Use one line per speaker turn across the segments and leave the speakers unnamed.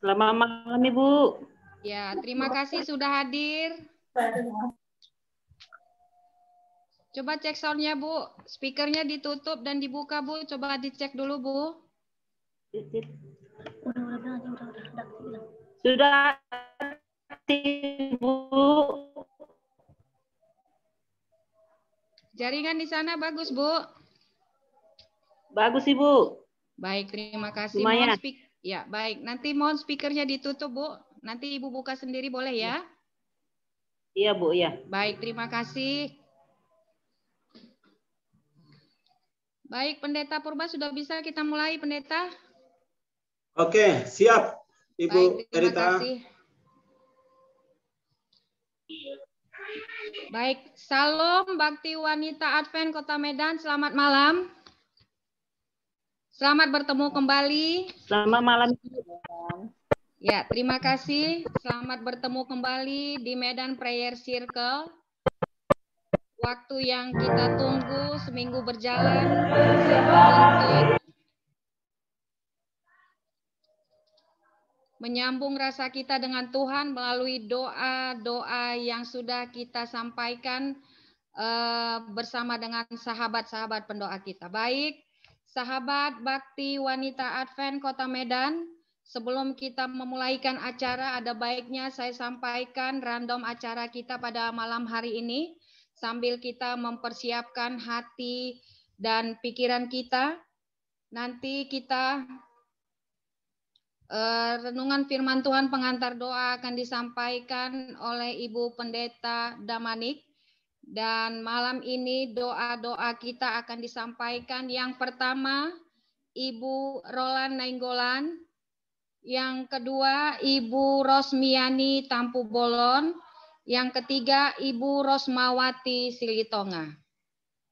Selamat malam, Ibu.
Ya, terima kasih sudah hadir. Coba cek soundnya, Bu. Speakernya ditutup dan dibuka, Bu. Coba dicek dulu, Bu.
Sudah, Ibu.
Jaringan di sana bagus, Bu.
Bagus, Ibu.
Baik, terima kasih.
Lumayan.
Ya, baik. Nanti mohon speakernya ditutup, Bu. Nanti Ibu buka sendiri boleh ya?
Iya, Bu, ya.
Baik, terima kasih. Baik, Pendeta Purba sudah bisa kita mulai, Pendeta?
Oke, siap, Ibu
Baik, terima
Erita.
kasih. Baik, Salam Bakti Wanita Advent Kota Medan, selamat malam. Selamat bertemu kembali.
Selamat malam.
Ya, terima kasih. Selamat bertemu kembali di Medan Prayer Circle. Waktu yang kita tunggu seminggu berjalan untuk menyambung rasa kita dengan Tuhan melalui doa-doa yang sudah kita sampaikan bersama dengan sahabat-sahabat pendoa kita. Baik, sahabat Bakti Wanita Advent Kota Medan, sebelum kita memulaikan acara, ada baiknya saya sampaikan random acara kita pada malam hari ini, sambil kita mempersiapkan hati dan pikiran kita. Nanti kita renungan firman Tuhan pengantar doa akan disampaikan oleh Ibu Pendeta Damanik. Dan malam ini doa-doa kita akan disampaikan. Yang pertama, Ibu Roland Nainggolan. Yang kedua, Ibu Rosmiani Tampu Bolon. Yang ketiga, Ibu Rosmawati Silitonga.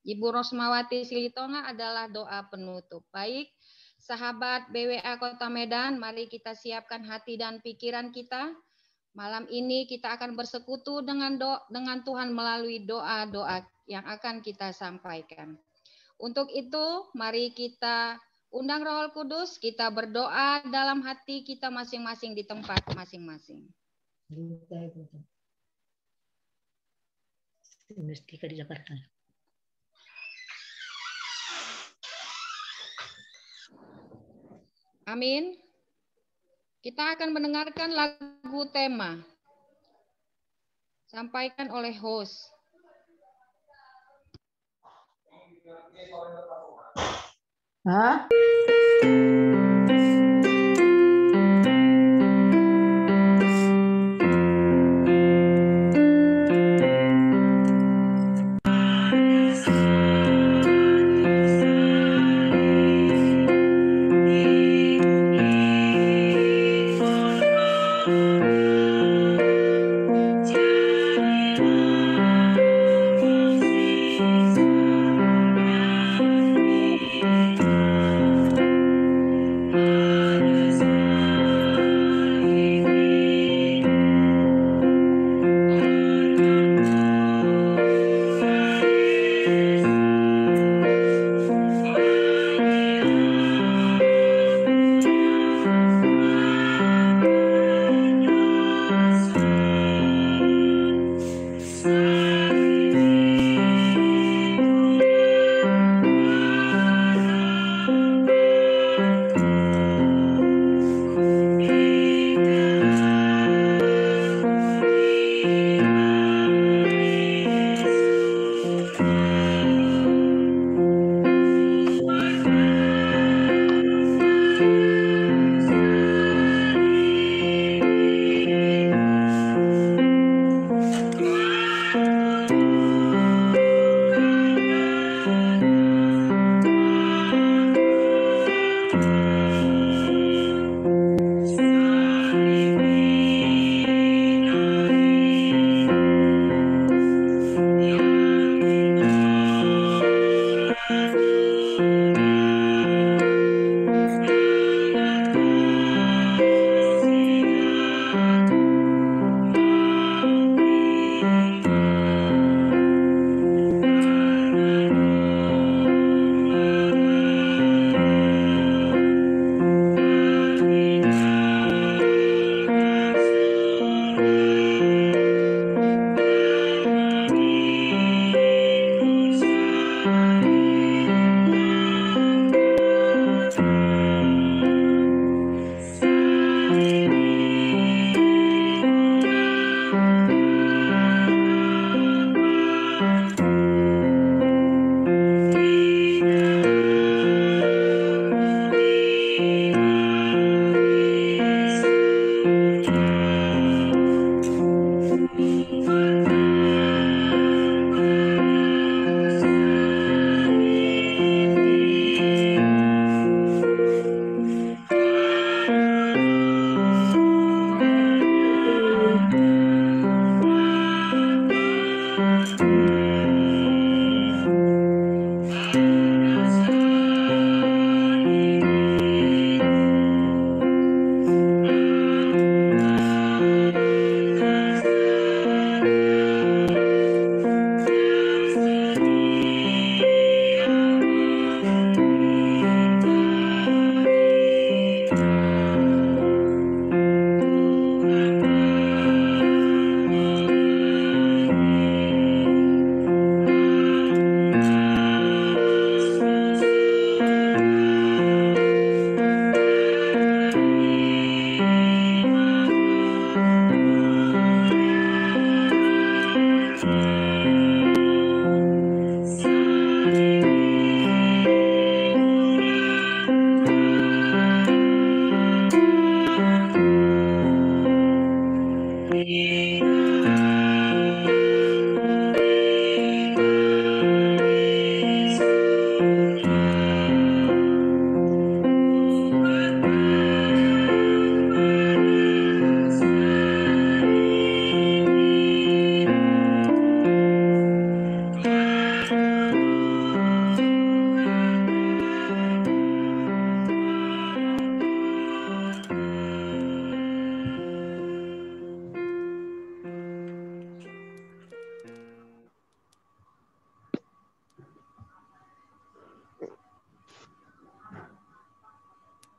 Ibu Rosmawati Silitonga adalah doa penutup. Baik, sahabat BWA Kota Medan, mari kita siapkan hati dan pikiran kita. Malam ini kita akan bersekutu dengan Tuhan melalui doa-doa yang akan kita sampaikan. Untuk itu, mari kita undang Roh Kudus, kita berdoa dalam hati kita masing-masing di tempat masing-masing. Amin. Kita akan mendengarkan lagu tema. Sampaikan oleh host.
Hah?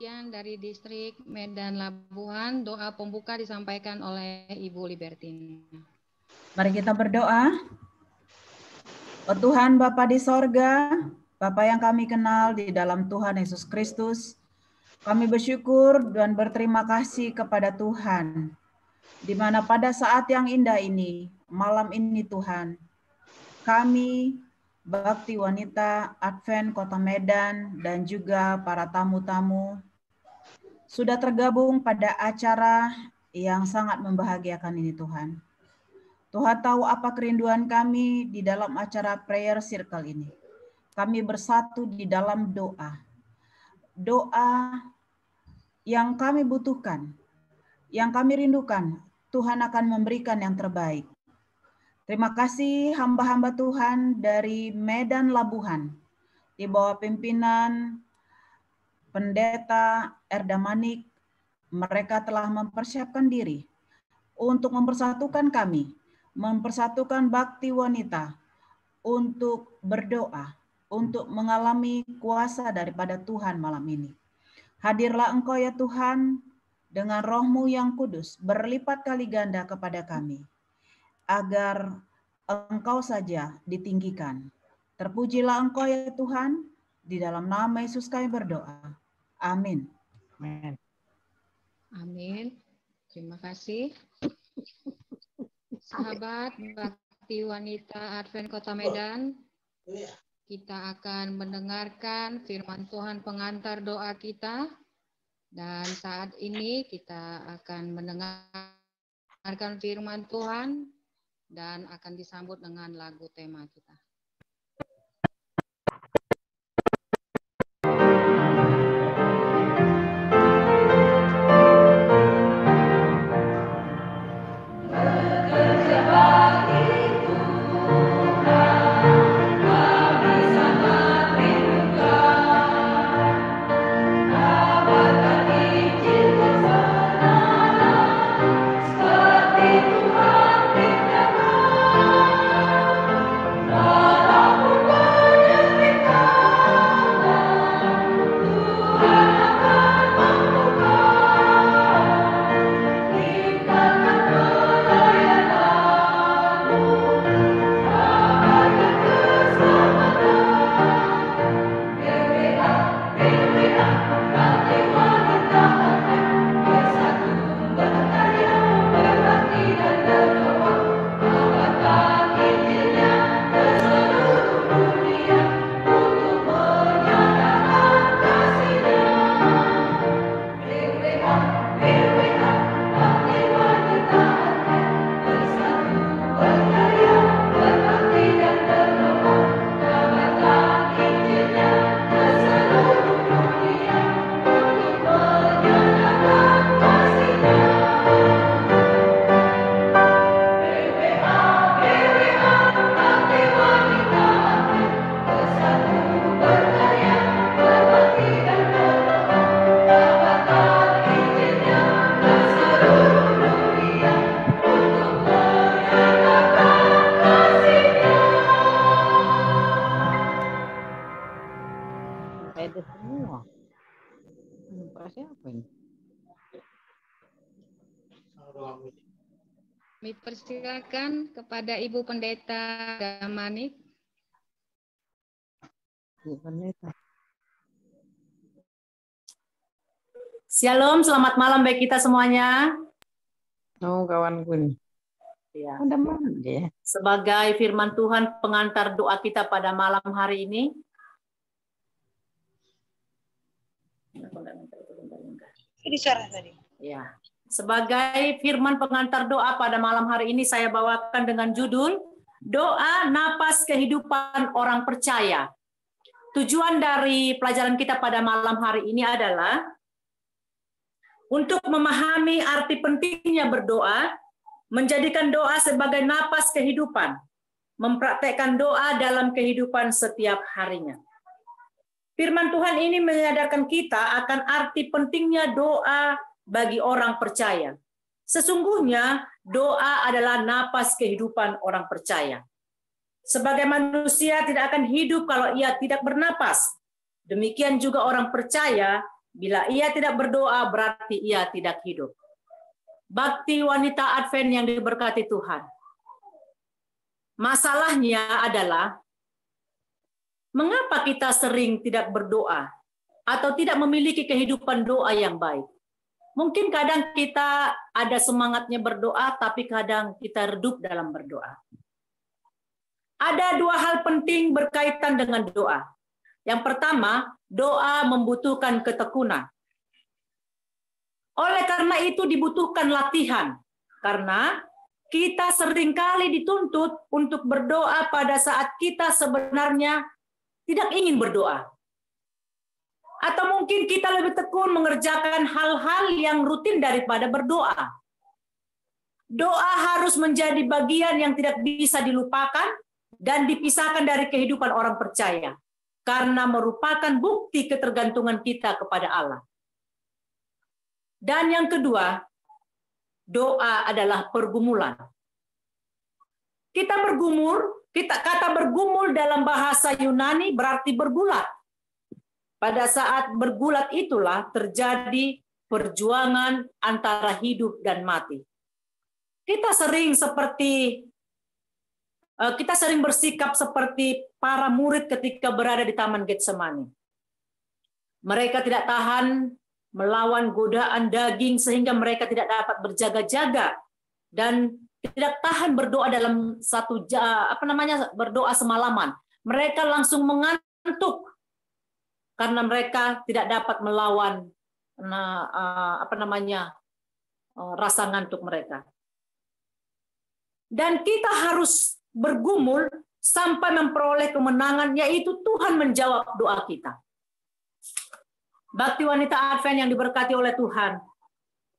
Yang dari distrik Medan Labuhan, doa pembuka disampaikan oleh Ibu Libertina.
Mari kita berdoa. Oh Tuhan Bapa di sorga, Bapa yang kami kenal di dalam Tuhan Yesus Kristus, kami bersyukur dan berterima kasih kepada Tuhan, di mana pada saat yang indah ini, malam ini Tuhan, kami Bakti Wanita Advent Kota Medan dan juga para tamu-tamu sudah tergabung pada acara yang sangat membahagiakan ini Tuhan. Tuhan tahu apa kerinduan kami di dalam acara prayer circle ini. Kami bersatu di dalam doa. Doa yang kami butuhkan, yang kami rindukan, Tuhan akan memberikan yang terbaik. Terima kasih hamba-hamba Tuhan dari Medan Labuhan, di bawah pimpinan Pendeta Erda Manik. Mereka telah mempersiapkan diri untuk mempersatukan kami, mempersatukan Bakti Wanita, untuk berdoa, untuk mengalami kuasa daripada Tuhan malam ini. Hadirlah Engkau ya Tuhan, dengan roh-Mu yang kudus, berlipat kali ganda kepada kami, agar Engkau saja ditinggikan. Terpujilah Engkau ya Tuhan, di dalam nama Yesus kami berdoa. Amin.
Amin.
Amin. Terima kasih. Sahabat Bakti Wanita Advent Kota Medan, kita akan mendengarkan firman Tuhan pengantar doa kita. Dan saat ini kita akan mendengarkan firman Tuhan dan akan disambut dengan lagu tema kita.
Seperti Tuhan pintakan
Kami persilakan kepada Ibu Pendeta Damanik.
Shalom, selamat malam bagi kita semuanya.
Oh, kawanku.
Ya.
Ada mana dia?
Sebagai firman Tuhan pengantar doa kita pada malam hari ini. Ya. Sebagai firman pengantar doa pada malam hari ini saya bawakan dengan judul Doa Napas Kehidupan Orang Percaya. Tujuan dari pelajaran kita pada malam hari ini adalah untuk memahami arti pentingnya berdoa, menjadikan doa sebagai napas kehidupan, mempraktekkan doa dalam kehidupan setiap harinya. Firman Tuhan ini menyadarkan kita akan arti pentingnya doa bagi orang percaya. Sesungguhnya doa adalah napas kehidupan orang percaya. Sebagai manusia tidak akan hidup kalau ia tidak bernapas. Demikian juga orang percaya, bila ia tidak berdoa berarti ia tidak hidup. Bakti wanita Advent yang diberkati Tuhan. Masalahnya adalah, mengapa kita sering tidak berdoa atau tidak memiliki kehidupan doa yang baik? Mungkin kadang kita ada semangatnya berdoa, tapi kadang kita redup dalam berdoa. Ada dua hal penting berkaitan dengan doa. Yang pertama, doa membutuhkan ketekunan. Oleh karena itu dibutuhkan latihan. Karena kita seringkali dituntut untuk berdoa pada saat kita sebenarnya tidak ingin berdoa. Atau mungkin kita lebih tekun mengerjakan hal-hal yang rutin daripada berdoa. Doa harus menjadi bagian yang tidak bisa dilupakan dan dipisahkan dari kehidupan orang percaya, karena merupakan bukti ketergantungan kita kepada Allah. Dan yang kedua, doa adalah pergumulan. Kata bergumul dalam bahasa Yunani berarti bergulat. Pada saat bergulat itulah terjadi perjuangan antara hidup dan mati. Kita sering bersikap seperti para murid ketika berada di Taman Getsemani. Mereka tidak tahan melawan godaan daging sehingga mereka tidak dapat berjaga-jaga dan tidak tahan berdoa dalam berdoa semalaman. Mereka langsung mengantuk karena mereka tidak dapat melawan rasa ngantuk mereka. Dan kita harus bergumul sampai memperoleh kemenangan, yaitu Tuhan menjawab doa kita. Bakti wanita Advent yang diberkati oleh Tuhan,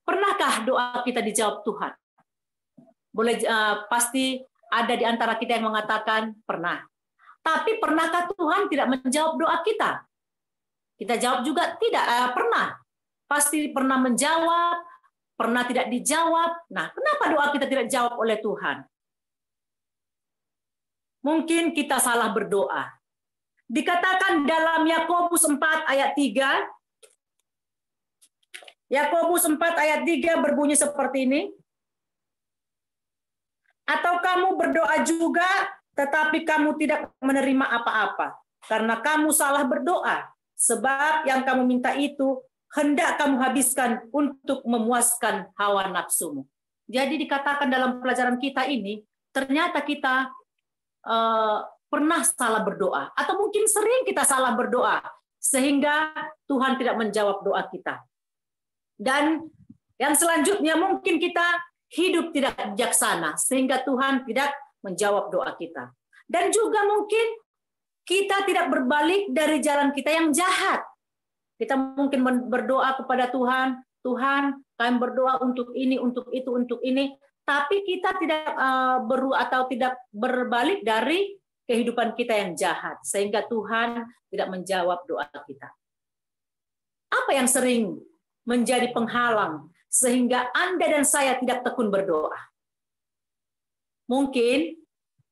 pernahkah doa kita dijawab Tuhan? Pasti ada di antara kita yang mengatakan pernah. Tapi pernahkah Tuhan tidak menjawab doa kita? Kita jawab juga tidak pernah. Pasti pernah menjawab, pernah tidak dijawab. Nah, kenapa doa kita tidak dijawab oleh Tuhan? Mungkin kita salah berdoa. Dikatakan dalam Yakobus 4 ayat 3. Yakobus 4 ayat 3 berbunyi seperti ini. Atau kamu berdoa juga, tetapi kamu tidak menerima apa-apa. Karena kamu salah berdoa. Sebab yang kamu minta itu hendak kamu habiskan untuk memuaskan hawa nafsumu. Jadi dikatakan dalam pelajaran kita ini, ternyata kita pernah salah berdoa. Atau mungkin sering kita salah berdoa. Sehingga Tuhan tidak menjawab doa kita. Dan yang selanjutnya mungkin kita hidup tidak bijaksana. Sehingga Tuhan tidak menjawab doa kita. Dan juga mungkin kita tidak berbalik dari jalan kita yang jahat. Kita mungkin berdoa kepada Tuhan, Tuhan, kami berdoa untuk ini, untuk itu, untuk ini. Tapi kita tidak tidak berbalik dari kehidupan kita yang jahat. Sehingga Tuhan tidak menjawab doa kita. Apa yang sering menjadi penghalang sehingga Anda dan saya tidak tekun berdoa? Mungkin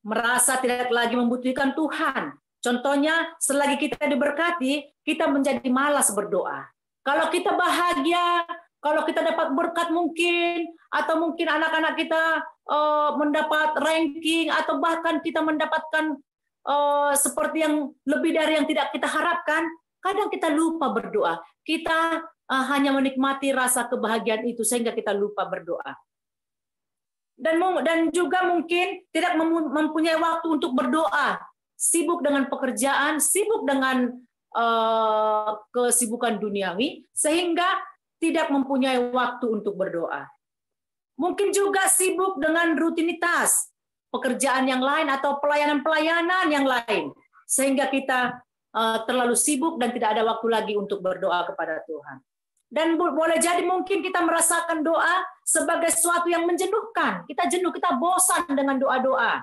merasa tidak lagi membutuhkan Tuhan. Contohnya, selagi kita diberkati, kita menjadi malas berdoa. Kalau kita bahagia, kalau kita dapat berkat mungkin, atau mungkin anak-anak kita mendapat ranking, atau bahkan kita mendapatkan seperti yang lebih dari yang tidak kita harapkan, kadang kita lupa berdoa. Kita hanya menikmati rasa kebahagiaan itu sehingga kita lupa berdoa. Dan juga mungkin tidak mempunyai waktu untuk berdoa. Sibuk dengan pekerjaan, sibuk dengan kesibukan duniawi, sehingga tidak mempunyai waktu untuk berdoa. Mungkin juga sibuk dengan rutinitas, pekerjaan yang lain atau pelayanan-pelayanan yang lain, sehingga kita terlalu sibuk dan tidak ada waktu lagi untuk berdoa kepada Tuhan. Dan boleh jadi mungkin kita merasakan doa sebagai sesuatu yang menjenuhkan. Kita jenuh, kita bosan dengan doa-doa.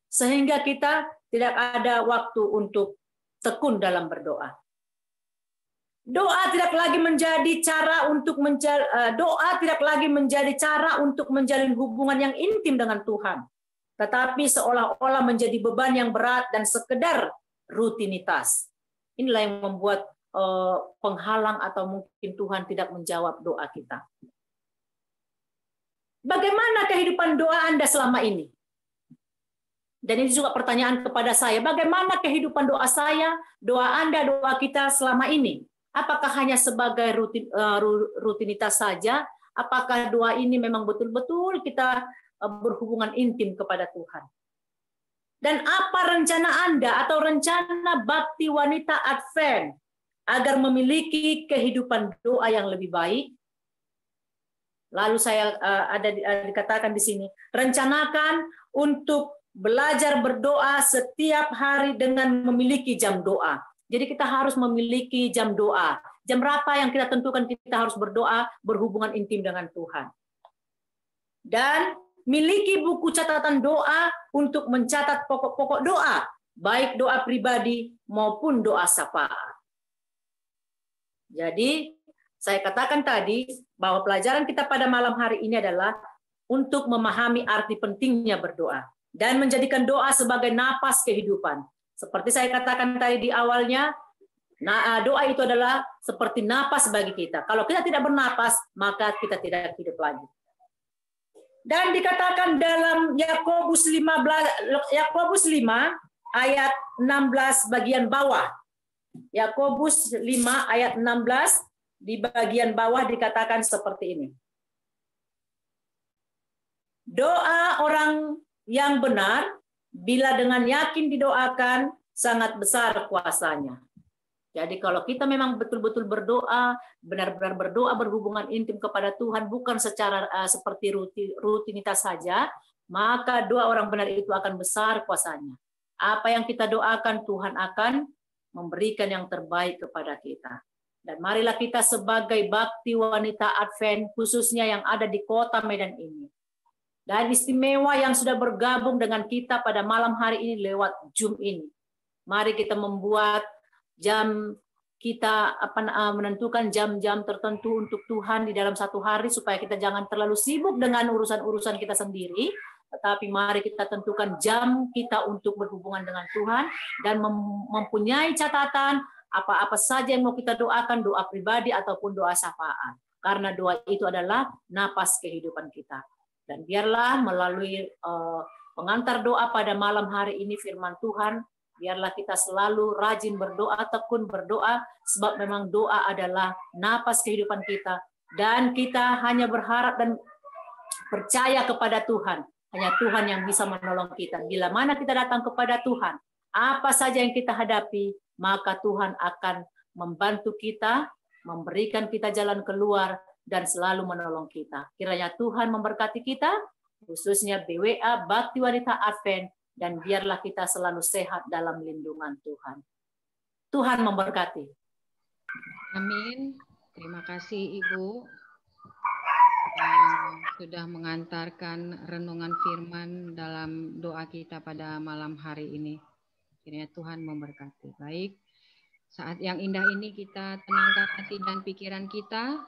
Sehingga kita tidak ada waktu untuk tekun dalam berdoa. Doa tidak lagi menjadi cara untuk menjalin hubungan yang intim dengan Tuhan. Tetapi seolah-olah menjadi beban yang berat dan sekedar rutinitas. Inilah yang membuat penghalang atau mungkin Tuhan tidak menjawab doa kita. Bagaimana kehidupan doa Anda selama ini? Dan ini juga pertanyaan kepada saya. Bagaimana kehidupan doa saya, doa Anda, doa kita selama ini? Apakah hanya sebagai rutinitas saja? Apakah doa ini memang betul-betul kita berhubungan intim kepada Tuhan? Dan apa rencana Anda atau rencana bakti wanita Advent agar memiliki kehidupan doa yang lebih baik? Lalu saya dikatakan di sini, rencanakan untuk belajar berdoa setiap hari dengan memiliki jam doa. Jadi kita harus memiliki jam doa. Jam berapa yang kita tentukan kita harus berdoa, berhubungan intim dengan Tuhan. Dan miliki buku catatan doa untuk mencatat pokok-pokok doa, baik doa pribadi maupun doa syafaat. Jadi, saya katakan tadi bahwa pelajaran kita pada malam hari ini adalah untuk memahami arti pentingnya berdoa dan menjadikan doa sebagai napas kehidupan. Seperti saya katakan tadi di awalnya, doa itu adalah seperti napas bagi kita. Kalau kita tidak bernapas, maka kita tidak hidup lagi. Dan dikatakan dalam Yakobus 5 ayat 16 bagian bawah. Yakobus 5 ayat 16 di bagian bawah dikatakan seperti ini. Doa orang yang benar bila dengan yakin didoakan sangat besar kuasanya. Jadi kalau kita memang betul-betul berdoa, benar-benar berdoa berhubungan intim kepada Tuhan bukan secara seperti rutinitas saja, maka doa orang benar itu akan besar kuasanya. Apa yang kita doakan Tuhan akan memberikan yang terbaik kepada kita. Dan marilah kita sebagai bakti wanita Advent, khususnya yang ada di kota Medan ini, dan istimewa yang sudah bergabung dengan kita pada malam hari ini lewat Zoom ini. Mari kita membuat jam kita menentukan jam-jam tertentu untuk Tuhan di dalam satu hari supaya kita jangan terlalu sibuk dengan urusan-urusan kita sendiri. Tetapi mari kita tentukan jam kita untuk berhubungan dengan Tuhan dan mempunyai catatan apa-apa saja yang mau kita doakan, doa pribadi ataupun doa syafaat. Karena doa itu adalah napas kehidupan kita. Dan biarlah melalui pengantar doa pada malam hari ini firman Tuhan, biarlah kita selalu rajin berdoa, tekun berdoa, sebab memang doa adalah napas kehidupan kita. Dan kita hanya berharap dan percaya kepada Tuhan. Hanya Tuhan yang bisa menolong kita. Bila mana kita datang kepada Tuhan, apa saja yang kita hadapi, maka Tuhan akan membantu kita, memberikan kita jalan keluar, dan selalu menolong kita. Kiranya Tuhan memberkati kita, khususnya BWA Bakti Wanita Advent, dan biarlah kita selalu sehat dalam lindungan Tuhan. Tuhan memberkati.
Amin. Terima kasih Ibu yang sudah mengantarkan renungan firman dalam doa kita pada malam hari ini. Kiranya Tuhan memberkati. Baik, saat yang indah ini kita tenangkan hati dan pikiran kita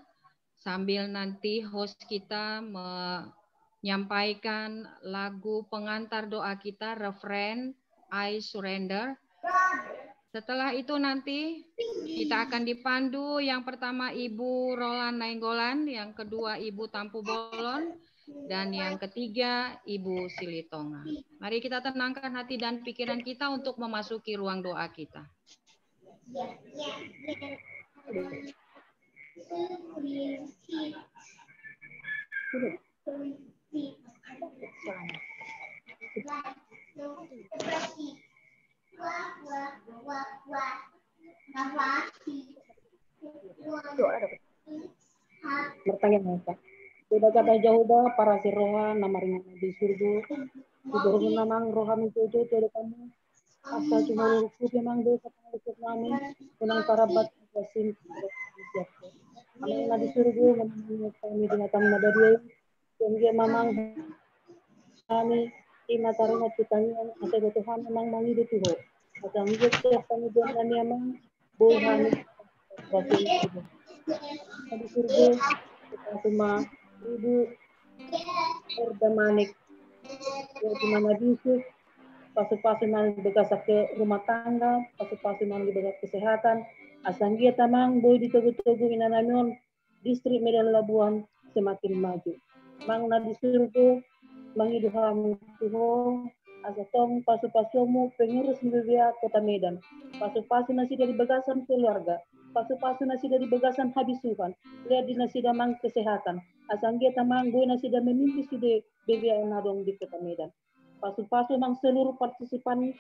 sambil nanti host kita menyampaikan lagu pengantar doa kita, refrain I Surrender. Setelah itu nanti kita akan dipandu, yang pertama Ibu Roland Nainggolan, yang kedua Ibu Tampu Bolon, dan yang ketiga Ibu Silitonga. Mari kita tenangkan hati dan pikiran kita untuk memasuki ruang doa kita.
Bertanya mereka. Tidak kata Jehovah para siroha nama ringan di surga. Di namang rohani itu tidak kamu. Asal cuma lurus memang dosa pengurus kami. Menang tarabat kasim. Anak di surga memang kami dengan tamu dari yang mamang kami di mata ringan pertanyaan asal Tuhan memang mangi di Tuhan. Asal setiap kami dengan memang boleh kami di surga kita semua Ibu Erdamanik di mana Yesus pasu-pasu mang begas ke rumah tangga, pasu-pasu mang begas kesehatan, asanggia tamang boy ditogo-togo inanamion distrik Medan Labuan semakin maju. Mang na disurgo mangiduham tuho asatong pasu-pasumu pengurus Mbebia Kota Medan. Pasu-pasu nasi dari bagasan keluarga, pasu-pasu nasi dari bagasan habisuhan, lihat di nasi damang kesehatan. Asanggia tamang boy nasi dan memimpi sude Mbebia nadong di Kota Medan. Pasu-pasu mang seluruh partisipan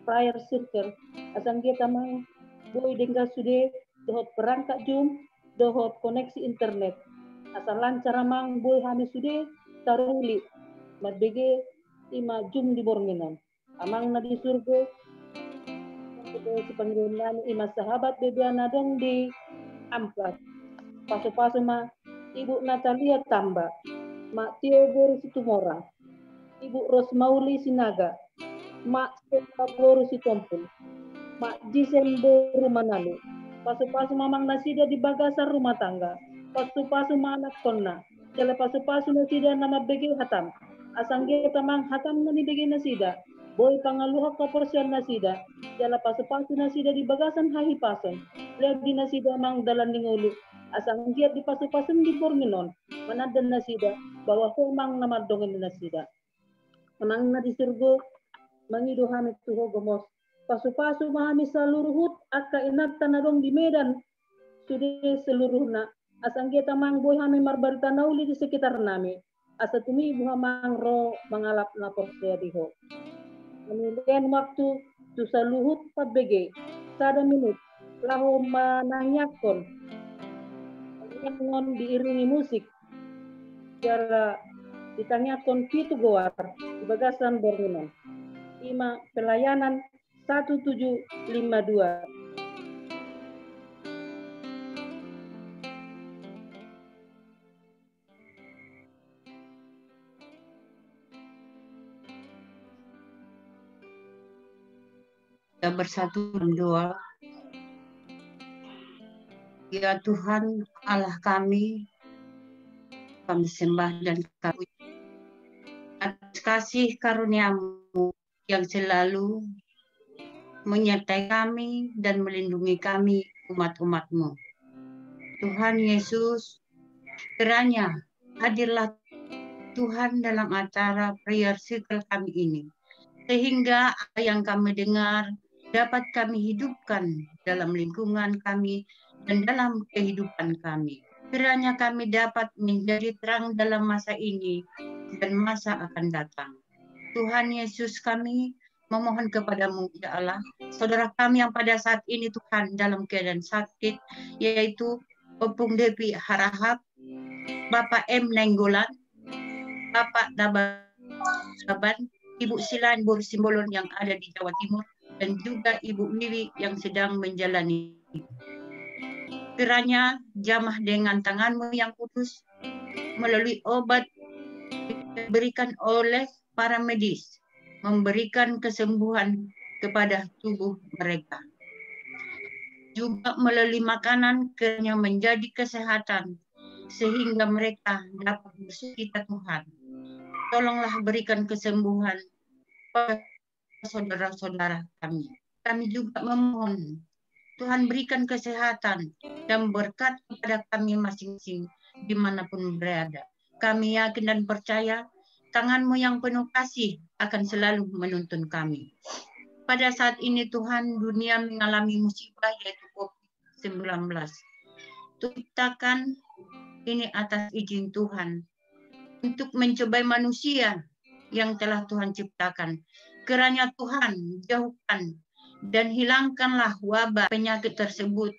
prayer circle asanggia tamang boy dengga sude dohot perangkat Zoom, dohot koneksi internet. Asal lancar mang boy hami sude taruli madbege ima Zoom di bornginan. Amang na di surga si panggilan ima sahabat bebia nadong di Amplas. Pasu-pasu ma Ibu Natalia Tamba, Mak Tio Boris Tumora, Ibu Rosmauli Sinaga, Mak Seta Boris Tompul, Mak Jisembo Rumanalu, pasu-pasu mamang nasida di bagasan rumah tangga, pasu-pasu anak konna, jala pasu-pasu nasida nama begi hatam, asangge tamang hatam nani begi nasida, boy pangaluha kaporsian nasida, jala pasu-pasu nasida di bagasan hahi pason, lihat di nasida mang dalan ningulu, asang giat di pasu-pasun di pornginon, manadan nasida, bahwa humang nama dongen nasida. Amang na di surgo, mangido hamit tuho gomos, pasu-pasu mahami seluruhut, akka inat tanadong di Medan, sudah seluruh na, asang giat amang boy hami marbarita nauli di sekitar nami, asa tumi ibu hamang ro mangalap na porsaya diho. Pemilihan waktu tu saluhut pabege, sada minut, lahu mananyakon, ngon diiringi musik, jala ditanyakan pitu goar di bagasan Borneo. 5 pelayanan 1752.
Kita bersatu berdoa. Ya Tuhan Allah kami sembah dan kami atas kasih karunia-Mu yang selalu menyertai kami dan melindungi kami umat-umat-Mu. Tuhan Yesus, kiranya hadirlah Tuhan dalam acara prayer circle kami ini, sehingga apa yang kami dengar dapat kami hidupkan dalam lingkungan kami dan dalam kehidupan kami. Kiranya kami dapat menjadi terang dalam masa ini dan masa akan datang. Tuhan Yesus, kami memohon kepadamu, ya Allah, saudara kami yang pada saat ini Tuhan dalam keadaan sakit, yaitu Opung Depi Harahap, Bapak M. Nainggolan, Bapak Nababan, Ibu Silan Borsimbolon yang ada di Jawa Timur, dan juga Ibu Wiwi yang sedang menjalani. Kiranya jamah dengan tangan-Mu yang kudus melalui obat diberikan oleh para medis, memberikan kesembuhan kepada tubuh mereka. Juga melalui makanan kiranya menjadi kesehatan sehingga mereka dapat bersukacita Tuhan. Tolonglah berikan kesembuhan pada saudara-saudara kami. kami juga memohon Tuhan berikan kesehatan dan berkat kepada kami masing-masing dimanapun berada. Kami yakin dan percaya tangan-Mu yang penuh kasih akan selalu menuntun kami. Pada saat ini Tuhan, dunia mengalami musibah yaitu COVID-19. Ciptakan ini atas izin Tuhan untuk mencobai manusia yang telah Tuhan ciptakan. Kiranya Tuhan jauhkan dan hilangkanlah wabah penyakit tersebut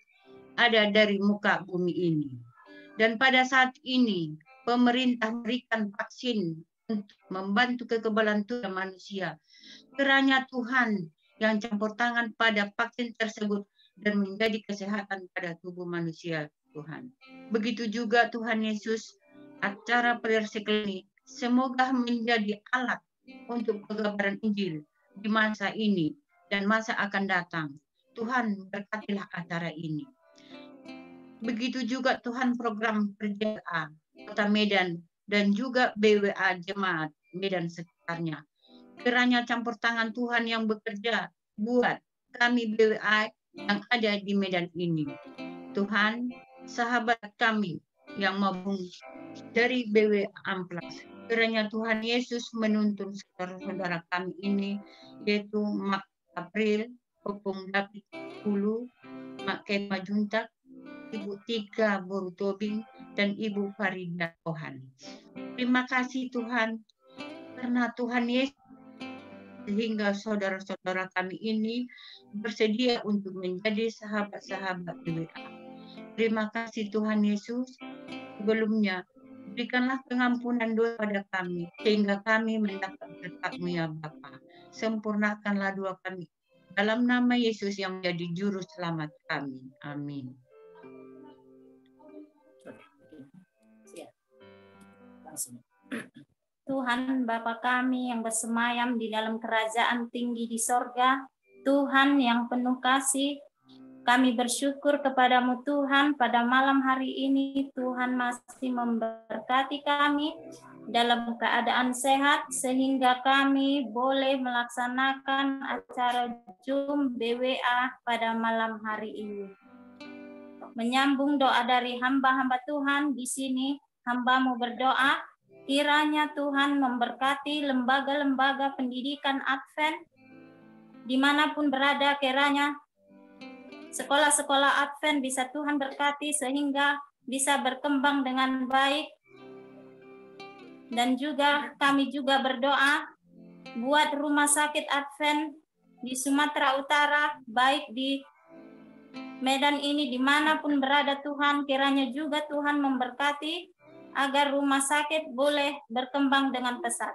ada dari muka bumi ini. Dan pada saat ini, pemerintah berikan vaksin untuk membantu kekebalan tubuh manusia. Kiranya Tuhan yang campur tangan pada vaksin tersebut dan menjadi kesehatan pada tubuh manusia, Tuhan. Begitu juga Tuhan Yesus, acara persekian ini semoga menjadi alat untuk pengabaran Injil di masa ini dan masa akan datang. Tuhan berkatilah acara ini. Begitu juga Tuhan program PJA Kota Medan dan juga BWA Jemaat Medan sekitarnya. Kiranya campur tangan Tuhan yang bekerja buat kami BWA yang ada di Medan ini. Tuhan, sahabat kami yang maupun dari BWA Amplas, kiranya Tuhan Yesus menuntun saudara-saudara kami ini, yaitu Mak April, Popong David Hulu, Mak Kema Juntak, Ibu Tika Boru Tobing, dan Ibu Farida Ohan. Terima kasih Tuhan, karena Tuhan Yesus sehingga saudara-saudara kami ini bersedia untuk menjadi sahabat-sahabat BWA. Terima kasih Tuhan Yesus. Sebelumnya, berikanlah pengampunan dosa pada kami, sehingga kami mendapat berkat-Mu ya Bapa. Sempurnakanlah doa kami dalam nama Yesus yang menjadi juru selamat kami. Amin.
Tuhan Bapa kami yang bersemayam di dalam kerajaan tinggi di sorga, Tuhan yang penuh kasih, kami bersyukur kepadamu Tuhan pada malam hari ini. Tuhan masih memberkati kami dalam keadaan sehat sehingga kami boleh melaksanakan acara Zoom BWA pada malam hari ini. Menyambung doa dari hamba-hamba Tuhan di sini, hamba-Mu berdoa, kiranya Tuhan memberkati lembaga-lembaga pendidikan Advent dimanapun berada, kiranya sekolah-sekolah Advent bisa Tuhan berkati sehingga bisa berkembang dengan baik. Dan juga kami juga berdoa buat rumah sakit Advent di Sumatera Utara, baik di Medan ini dimanapun berada Tuhan, kiranya juga Tuhan memberkati agar rumah sakit boleh berkembang dengan pesat.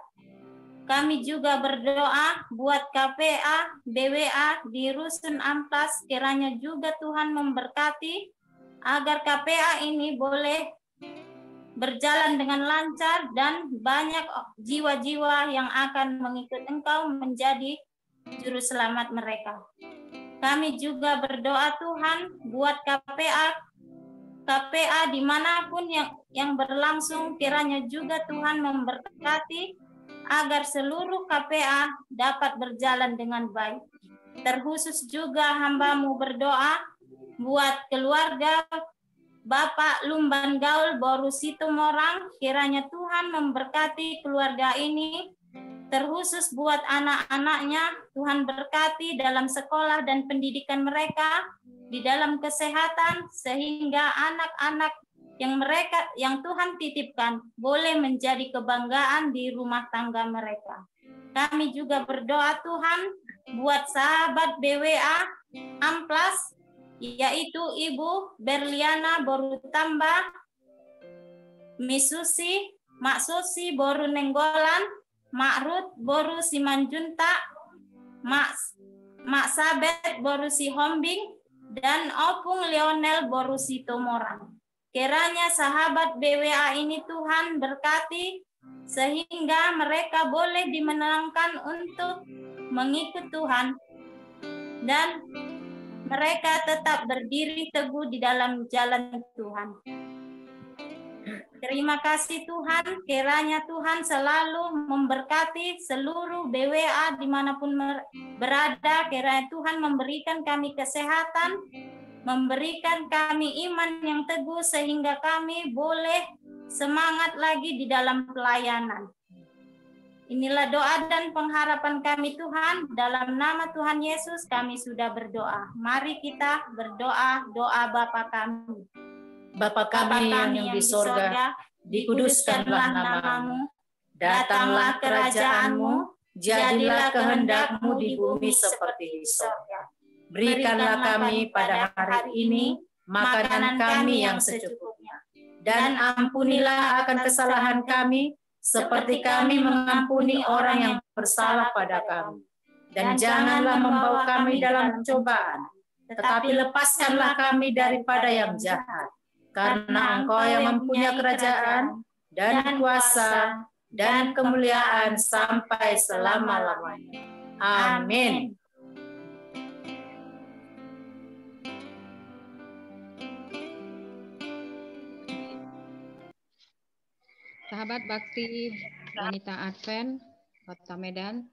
Kami juga berdoa buat KPA, BWA di Rusun Amplas, kiranya juga Tuhan memberkati agar KPA ini boleh berjalan dengan lancar dan banyak jiwa-jiwa yang akan mengikut Engkau menjadi juru selamat mereka. Kami juga berdoa Tuhan buat KPA dimanapun yang berlangsung, kiranya juga Tuhan memberkati agar seluruh KPA dapat berjalan dengan baik. Terkhusus juga hamba-Mu berdoa buat keluarga Bapak Lumban Gaul Boru Situmorang, kiranya Tuhan memberkati keluarga ini, terkhusus buat anak-anaknya, Tuhan berkati dalam sekolah dan pendidikan mereka, di dalam kesehatan, sehingga anak-anak yang Tuhan titipkan boleh menjadi kebanggaan di rumah tangga mereka. Kami juga berdoa Tuhan buat sahabat BWA Amplas, yaitu Ibu Berliana Boru Tamba, Misusi, Mak Susi Boru Nenggolan, Mak Ruth Boru Simanjunta, Mak Sabet Boru Sihombing, dan Opung Lionel Boru Sitomorang. Kiranya sahabat BWA ini Tuhan berkati, sehingga mereka boleh dimenangkan untuk mengikut Tuhan, dan mereka tetap berdiri teguh di dalam jalan Tuhan. Terima kasih Tuhan, kiranya Tuhan selalu memberkati seluruh BWA dimanapun berada, kiranya Tuhan memberikan kami kesehatan, memberikan kami iman yang teguh sehingga kami boleh semangat lagi di dalam pelayanan. Inilah doa dan pengharapan kami Tuhan, dalam nama Tuhan Yesus kami sudah berdoa. Mari kita berdoa doa Bapa kami.
Bapa kami yang di sorga, dikuduskanlah namamu, datanglah kerajaanmu, jadilah kehendak-Mu di bumi seperti di sorga. Berikanlah kami pada hari ini makanan kami yang secukupnya, dan ampunilah akan kesalahan kami, seperti kami mengampuni orang yang bersalah pada kami. Dan janganlah membawa kami dalam cobaan, tetapi lepaskanlah kami daripada yang jahat. Karena Engkau yang mempunyai kerajaan dan kuasa dan kemuliaan sampai selama-lamanya. Amin.
Sahabat Bakti Wanita Advent Kota Medan,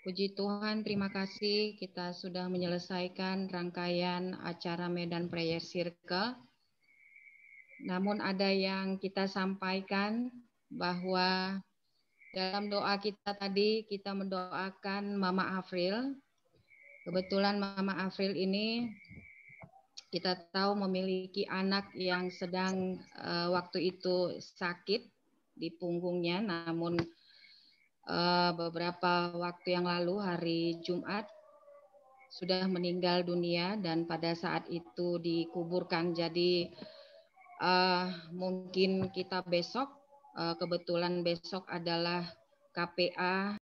puji Tuhan, terima kasih kita sudah menyelesaikan rangkaian acara Medan Prayer Circle. Namun ada yang kita sampaikan bahwa dalam doa kita tadi kita mendoakan Mama Afril. Kebetulan Mama Afril ini kita tahu memiliki anak yang sedang waktu itu sakit di punggungnya, namun beberapa waktu yang lalu hari Jumat sudah meninggal dunia dan pada saat itu dikuburkan. Jadi mungkin kita besok, kebetulan besok adalah KPA